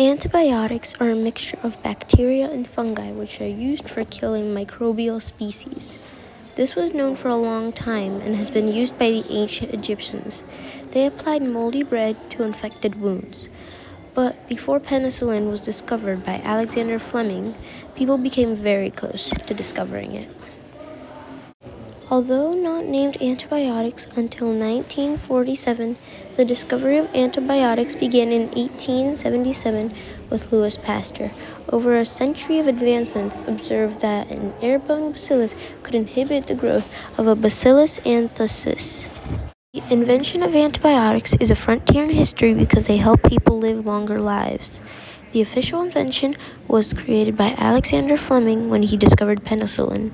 Antibiotics are a mixture of bacteria and fungi which are used for killing microbial species. This was known for a long time and has been used by the ancient Egyptians. They applied moldy bread to infected wounds. But before penicillin was discovered by Alexander Fleming, people became very close to discovering it. Although not named antibiotics until 1947, the discovery of antibiotics began in 1877 with Louis Pasteur. Over a century of advancements observed that an airborne bacillus could inhibit the growth of a Bacillus anthracis. The invention of antibiotics is a frontier in history because they help people live longer lives. The official invention was created by Alexander Fleming when he discovered penicillin.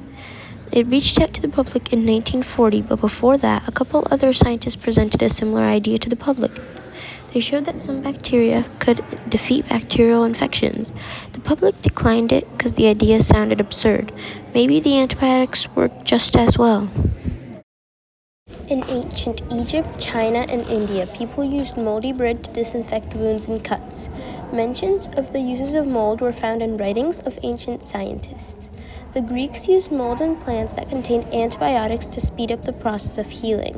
It reached out to the public in 1940, but before that, a couple other scientists presented a similar idea to the public. They showed that some bacteria could defeat bacterial infections. The public declined it because the idea sounded absurd. Maybe the antibiotics worked just as well. In ancient Egypt, China, and India, people used moldy bread to disinfect wounds and cuts. Mentions of the uses of mold were found in writings of ancient scientists. The Greeks used mold in plants that contained antibiotics to speed up the process of healing.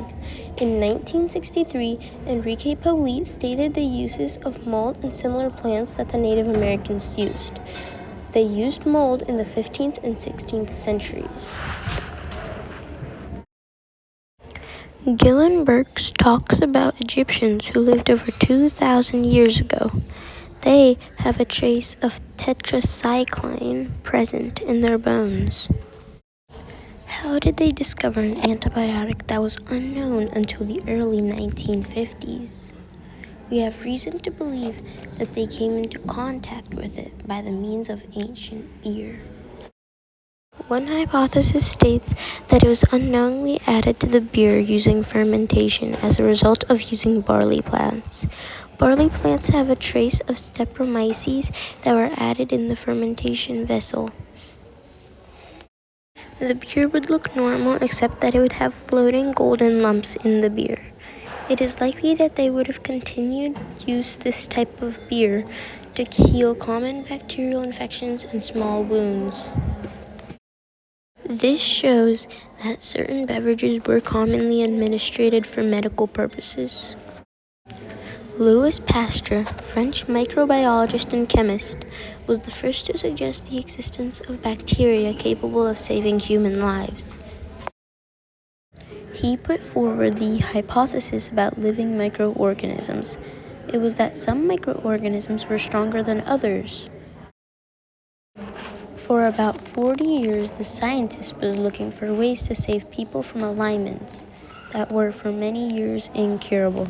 In 1963, Enrique Polit stated the uses of mold in similar plants that the Native Americans used. They used mold in the 15th and 16th centuries. Gillen Burks talks about Egyptians who lived over 2,000 years ago. They have a trace of tetracycline present in their bones. How did they discover an antibiotic that was unknown until the early 1950s? We have reason to believe that they came into contact with it by the means of ancient beer. One hypothesis states that it was unknowingly added to the beer using fermentation as a result of using barley plants. Barley plants have a trace of Streptomyces that were added in the fermentation vessel. The beer would look normal except that it would have floating golden lumps in the beer. It is likely that they would have continued to use this type of beer to heal common bacterial infections and small wounds. This shows that certain beverages were commonly administered for medical purposes. Louis Pasteur, French microbiologist and chemist, was the first to suggest the existence of bacteria capable of saving human lives. He put forward the hypothesis about living microorganisms. It was that some microorganisms were stronger than others. For about 40 years, the scientist was looking for ways to save people from ailments that were for many years incurable.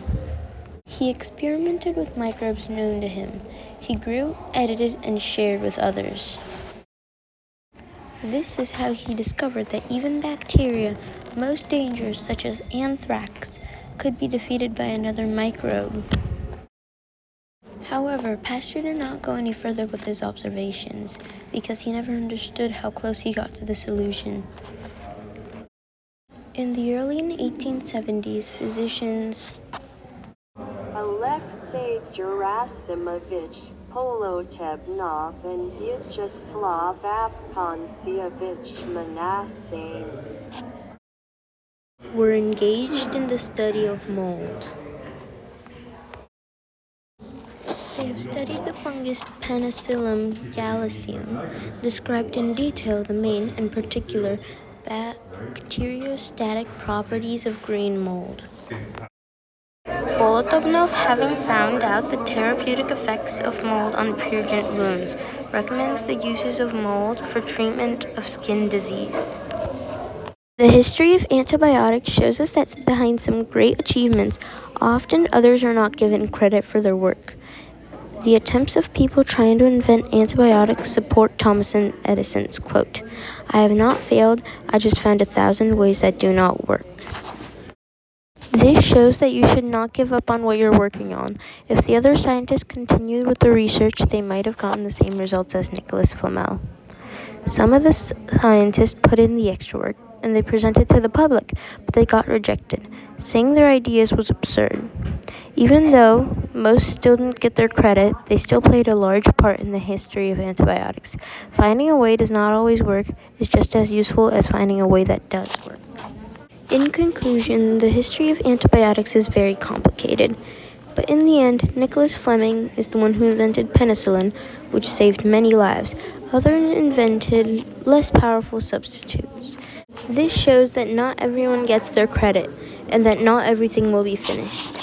He experimented with microbes known to him. He grew, edited, and shared with others. This is how he discovered that even bacteria, most dangerous such as anthrax, could be defeated by another microbe. However, Pasteur did not go any further with his observations because he never understood how close he got to the solution. In the early 1870s, physicians Alexei Gerasimovich Polotebnov and Vyacheslav Afanasyevich Manasseh were engaged in the study of mold. They have studied the fungus Penicillium gallicium, described in detail the main and particular bacteriostatic properties of green mold. Polotebnov, having found out the therapeutic effects of mold on purulent wounds, recommends the uses of mold for treatment of skin disease. The history of antibiotics shows us that behind some great achievements, often others are not given credit for their work. The attempts of people trying to invent antibiotics support Thomas Edison's quote, "I have not failed, I just found 1,000 ways that do not work." This shows that you should not give up on what you're working on. If the other scientists continued with the research, they might have gotten the same results as Nicholas Flamel. Some of the scientists put in the extra work, and they presented to the public, but they got rejected. Saying their ideas was absurd. Even though most still didn't get their credit, they still played a large part in the history of antibiotics. Finding a way does not always work is just as useful as finding a way that does work. In conclusion, the history of antibiotics is very complicated. But in the end, Nicholas Fleming is the one who invented penicillin, which saved many lives. Others invented less powerful substitutes. This shows that not everyone gets their credit, and that not everything will be finished.